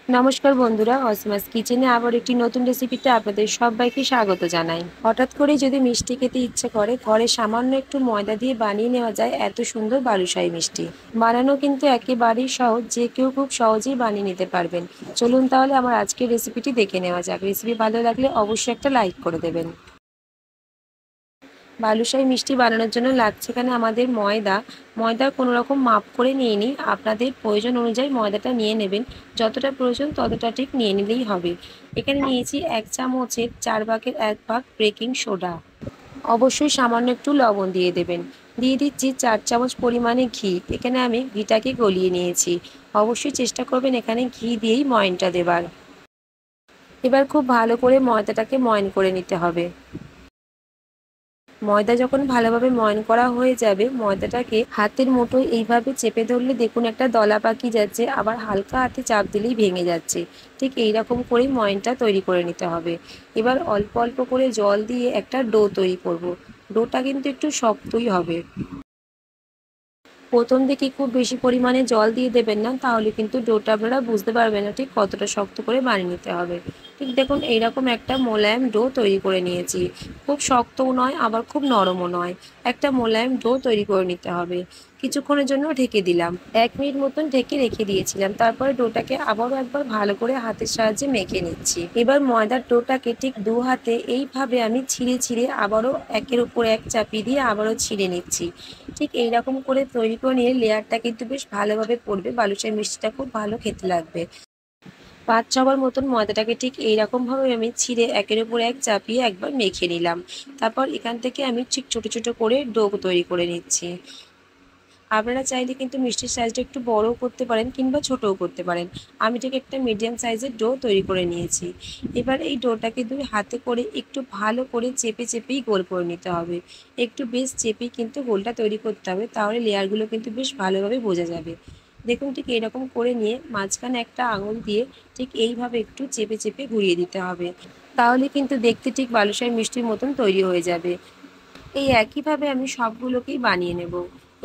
নমস্কার বন্ধুরা, অসীমাস কিচেনে আবার একটি নতুন রেসিপিতে আপনাদের সবাইকে স্বাগত জানাই। হঠাৎ করেই যদি মিষ্টি খেতে ইচ্ছে করে, ঘরে সামান্য একটু ময়দা দিয়ে বানিয়ে নেওয়া যায় এত সুন্দর বালুশাহী মিষ্টি। বানানো কিন্তু একেবারেই সহজ, যে কেউ খুব সহজেই বানিয়ে নিতে পারবেন। চলুন তাহলে আমার আজকের রেসিপিটি দেখে নেওয়া যাক। রেসিপি ভালো লাগলে অবশ্যই একটা লাইক করে দেবেন। বালুশাহী মিষ্টি বানানোর জন্য লাগছে এখানে আমাদের ময়দা কোনো রকম মাপ করে নিয়ে নিই। আপনাদের প্রয়োজন অনুযায়ী ময়দাটা নিয়ে নেবেন, যতটা প্রয়োজন ততটা ঠিক নিয়ে নিলেই হবে। এখানে নিয়েছি 1 চামচের 4 ভাগের 1 ভাগ বেকিং সোডা। অবশ্যই সামান্য একটু লবণ দিয়ে দেবেন। দিয়ে দিচ্ছি 4 চামচ পরিমাণে ঘি। এখানে আমি ঘিটাকে গলিয়ে নিয়েছি। অবশ্যই চেষ্টা করবেন এখানে ঘি দিয়েই ময়নটা দেবার। এবার খুব ভালো করে ময়দাটাকে ময়ন করে নিতে হবে। ময়দা যখন ভালোভাবে ময়ন করা হয়ে যাবে, ময়দাটাকে হাতের মুঠোয় এইভাবে চেপে ধরলে দেখুন একটা দলা পাকিয়ে যাচ্ছে, আবার হালকা হাতে চাপ দিলেই ভেঙে যাচ্ছে। ঠিক এই রকম করেই ময়নটা তৈরি করে নিতে হবে। এবার অল্প অল্প করে জল দিয়ে একটা ডো তৈরি করব। ডোটা কিন্তু একটু শক্তই হবে। প্রথম দিকে খুব বেশি পরিমাণে জল দিয়ে দেবেন না, তাহলে কিন্তু ডোটা আপনারা বুঝতে পারবেন না ঠিক কতটা শক্ত করে বানিয়ে নিতে হবে। ঠিক দেখুন এইরকম একটা মোলায়েম ডো তৈরি করে নিয়েছি। খুব শক্তও নয়, আবার খুব নরমও নয়, একটা মোলায়েম ডো তৈরি করে নিতে হবে। কিছুক্ষণের জন্য ঢেকে দিলাম। 1 মিনিট মতন ঢেকে রেখে দিয়েছিলাম। তারপরে ডোটাকে আবারও একবার ভালো করে হাতের সাহায্যে মেখে নিচ্ছি। এবার ময়দার ডোটাকে ঠিক 2 হাতে এইভাবে আমি ছিঁড়ে ছিঁড়ে আবারও একের উপর এক চাপিয়ে দিয়ে আবারও ছিঁড়ে নিচ্ছি। ঠিক এইরকম করে তৈরি করে নিয়ে লেয়ারটা কিন্তু বেশ ভালোভাবে পড়বে। বালুশাহী মিষ্টিটা খুব ভালো খেতে লাগবে। 5-6 বার মতন ময়দাটাকে ঠিক এইরকমভাবে আমি ছিঁড়ে একের উপর এক চাপিয়ে একবার মেখে নিলাম। তারপর এখান থেকে আমি ঠিক ছোট ছোট করে ডো তৈরি করে নিচ্ছি। আপনারা চাইলে কিন্তু মিষ্টির সাইজটা একটু বড়ও করতে পারেন কিংবা ছোটও করতে পারেন। আমি ঠিক একটা মিডিয়াম সাইজের ডো তৈরি করে নিয়েছি। এবার এই ডোটাকে 2 হাতে করে একটু ভালো করে চেপে চেপেই গোল করে নিতে হবে। একটু বেশ চেপেই কিন্তু গোলটা তৈরি করতে হবে, তাহলে লেয়ারগুলো কিন্তু বেশ ভালোভাবে বোঝা যাবে। দেখুন ঠিক এরকম করে নিয়ে মাঝখানে একটা আঙুল দিয়ে ঠিক এইভাবে একটু চেপে চেপে ঘুরিয়ে দিতে হবে। তাহলে কিন্তু দেখতে ঠিক বালুশাহী মিষ্টির মতন তৈরি হয়ে যাবে। এই একইভাবে আমি সবগুলোকেই বানিয়ে নেব।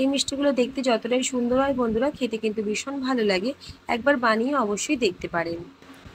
এই মিষ্টিগুলো দেখতে যতটাই সুন্দর হয় বন্ধুরা, খেতে কিন্তু ভীষণ ভালো লাগে। একবার বানিয়ে অবশ্যই দেখতে পারেন।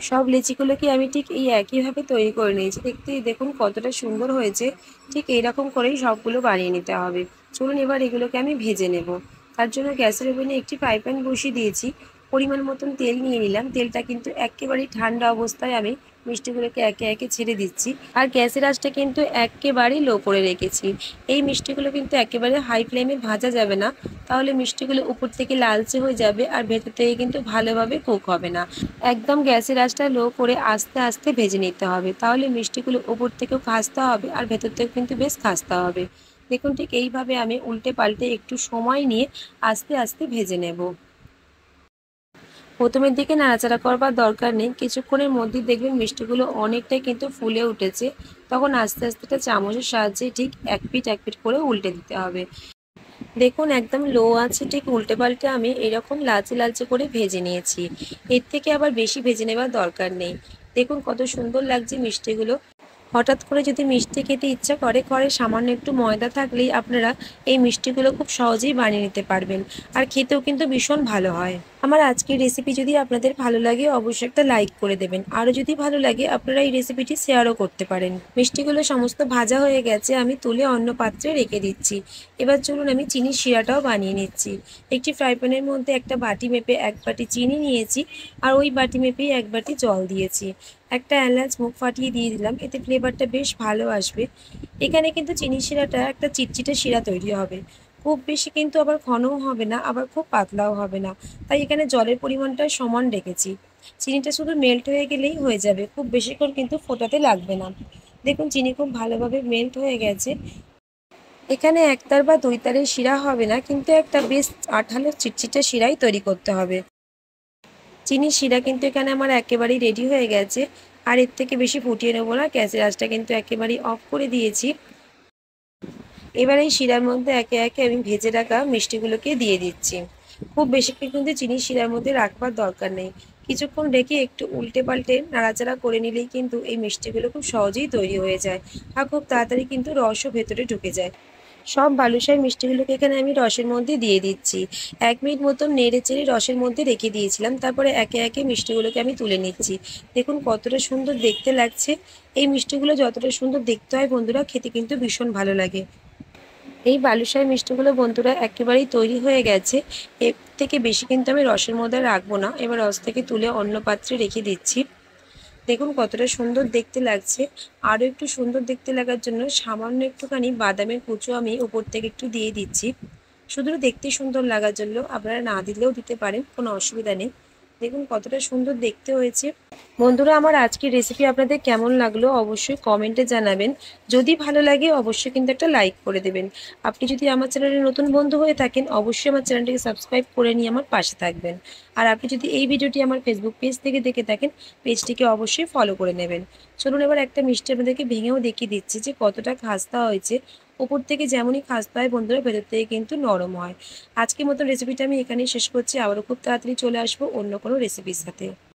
সব লিচিগুলোকে আমি ঠিক এই একইভাবে তৈরি করে নিয়েছি। দেখতে দেখুন কতটা সুন্দর হয়েছে। ঠিক এইরকম করেই সবগুলো বানিয়ে নিতে হবে। চলুন এবার এগুলোকে আমি ভেজে নেব। তার জন্য গ্যাসের ওভেনে একটি ফ্রাই প্যান বসিয়ে দিয়েছি। পরিমাণ মতন তেল নিয়ে নিলাম। তেলটা কিন্তু একেবারেই ঠান্ডা অবস্থায় আমি মিষ্টিগুলোকে একে একে ছেড়ে দিচ্ছি। আর গ্যাসের আঁচটা কিন্তু একেবারেই লো করে রেখেছি। এই মিষ্টিগুলো কিন্তু একেবারে হাই ফ্লেমে ভাজা যাবে না, তাহলে মিষ্টিগুলো উপর থেকে লালচে হয়ে যাবে আর ভেতর থেকে কিন্তু ভালোভাবে কুক হবে না। একদম গ্যাসের আঁচটা লো করে আস্তে আস্তে ভেজে নিতে হবে, তাহলে মিষ্টিগুলো উপর থেকেও খাস্তা হবে আর ভেতর থেকেও কিন্তু বেশ খাস্তা হবে। দেখুন ঠিক এইভাবে আমি উল্টে পাল্টে একটু সময় নিয়ে আস্তে আস্তে ভেজে নেব। প্রথমের দিকে নাড়াচাড়া করবার দরকার নেই, কিছুক্ষণের মধ্যেই দেখবেন মিষ্টিগুলো অনেকটাই কিন্তু ফুলে উঠেছে। তখন আস্তে আস্তে একটা চামচের সাহায্যে ঠিক এক পিঠ এক পিঠ করে উল্টে দিতে হবে। দেখুন একদম লো আছে ঠিক উল্টে পাল্টে আমি এরকম লালচে লালচে করে ভেজে নিয়েছি। এর থেকে আবার বেশি ভেজে নেবার দরকার নেই। দেখুন কত সুন্দর লাগছে মিষ্টিগুলো। হঠাৎ করে যদি মিষ্টি খেতে ইচ্ছা করে, ঘরে সামান্য একটু ময়দা থাকলেই আপনারা এই মিষ্টিগুলো খুব সহজেই বানিয়ে নিতে পারবেন। আর খেতেও কিন্তু ভীষণ ভালো হয়। আমার আজকের রেসিপি যদি আপনাদের ভালো লাগে অবশ্যই একটা লাইক করে দেবেন। আরও যদি ভালো লাগে আপনারা এই রেসিপিটি শেয়ারও করতে পারেন। মিষ্টিগুলো সমস্ত ভাজা হয়ে গেছে, আমি তুলে অন্য পাত্রে রেখে দিচ্ছি। এবার চলুন আমি চিনির শিরাটাও বানিয়ে নিচ্ছি। একটি ফ্রাই প্যানের মধ্যে একটা বাটি মেপে 1 বাটি চিনি নিয়েছি, আর ওই বাটি মেপেই 1 বাটি জল দিয়েছি। একটা এলাচ মুখ ফাটিয়ে দিয়ে দিলাম, এতে ফ্লেভারটা বেশ ভালো আসবে। এখানে কিন্তু চিনির শিরাটা একটা চিটচিটে শিরা তৈরি হবে। খুব বেশি কিন্তু আবার ঘনও হবে না, আবার খুব পাতলাও হবে না। তাই এখানে জলের পরিমাণটা সমান রেখেছি। চিনিটা শুধু মেল্ট হয়ে গেলেই হয়ে যাবে, খুব বেশিক্ষণ কিন্তু ফোটাতে লাগবে না। দেখুন চিনি খুব ভালোভাবে মেল্ট হয়ে গেছে। এখানে একতার বা দুই তারের শিরা হবে না, কিন্তু একটা বেশ আঠালো চিটচিটে শিরাই তৈরি করতে হবে। চিনির শিরা কিন্তু এখানে আমার একেবারেই রেডি হয়ে গেছে। আর এর থেকে বেশি ফুটিয়ে নেবো না, গ্যাসের আঁচটা কিন্তু একেবারেই অফ করে দিয়েছি। এবার এই শিরার মধ্যে একে একে আমি ভেজে রাখা মিষ্টিগুলোকে দিয়ে দিচ্ছি। খুব বেশিক্ষণ কিন্তু চিনির শিরার মধ্যে রাখবার দরকার নেই। কিছুক্ষণ রেখে একটু উল্টে পাল্টে নাড়াচাড়া করে নিলেই কিন্তু এই মিষ্টিগুলো খুব সহজেই তৈরি হয়ে যায়। আর খুব তাড়াতাড়ি কিন্তু রসও ভেতরে ঢুকে যায়। সব বালুশাহী মিষ্টিগুলোকে এখানে আমি রসের মধ্যে দিয়ে দিচ্ছি। 1 মিনিট মতন নেড়ে চেড়ে রসের মধ্যে রেখে দিয়েছিলাম, তারপরে একে একে মিষ্টিগুলোকে আমি তুলে নিচ্ছি। দেখুন কতটা সুন্দর দেখতে লাগছে। এই মিষ্টিগুলো যতটা সুন্দর দেখতে হয় বন্ধুরা, খেতে কিন্তু ভীষণ ভালো লাগে। এই বালুশাহী মিষ্টিগুলো বন্ধুরা একেবারেই তৈরি হয়ে গেছে। এর থেকে বেশি কিন্তু আমি রসের মধ্যে রাখবো না। এবার রস থেকে তুলে অন্য পাত্রে রেখে দিচ্ছি। দেখুন কতটা সুন্দর দেখতে লাগছে। আরও একটু সুন্দর দেখতে লাগার জন্য সামান্য একটুখানি বাদামের কুচো আমি উপর থেকে একটু দিয়ে দিচ্ছি। শুধু দেখতে সুন্দর লাগার জন্য, আপনারা না দিলেও দিতে পারেন, কোনো অসুবিধা নেই। দেখুন কতটা সুন্দর দেখতে হয়েছে। বন্ধুরা, আমার আজকের রেসিপি আপনাদের কেমন লাগলো অবশ্যই কমেন্টে জানাবেন। যদি ভালো লাগে অবশ্যই কিন্তু একটা লাইক করে দেবেন। আপনি যদি আমার চ্যানেলে নতুন বন্ধু হয়ে থাকেন অবশ্যই আমার চ্যানেলটিকে সাবস্ক্রাইব করে নিয়ে আমার পাশে থাকবেন। আর আপনি যদি এই ভিডিওটি আমার ফেসবুক পেজ থেকে দেখে থাকেন পেজটিকে অবশ্যই ফলো করে নেবেন। চলুন এবার একটা মিষ্টি আপনাদেরকে ভেঙেও দেখিয়ে দিচ্ছি যে কতটা খাস্তা হয়েছে। ওপর থেকে যেমনই খাস্তা হয় বন্ধুরা, ভেতর থেকে কিন্তু নরম হয়। আজকের মতো রেসিপিটা আমি এখানেই শেষ করছি। আবারও খুব তাড়াতাড়ি চলে আসবো অন্য কোনো রেসিপির সাথে।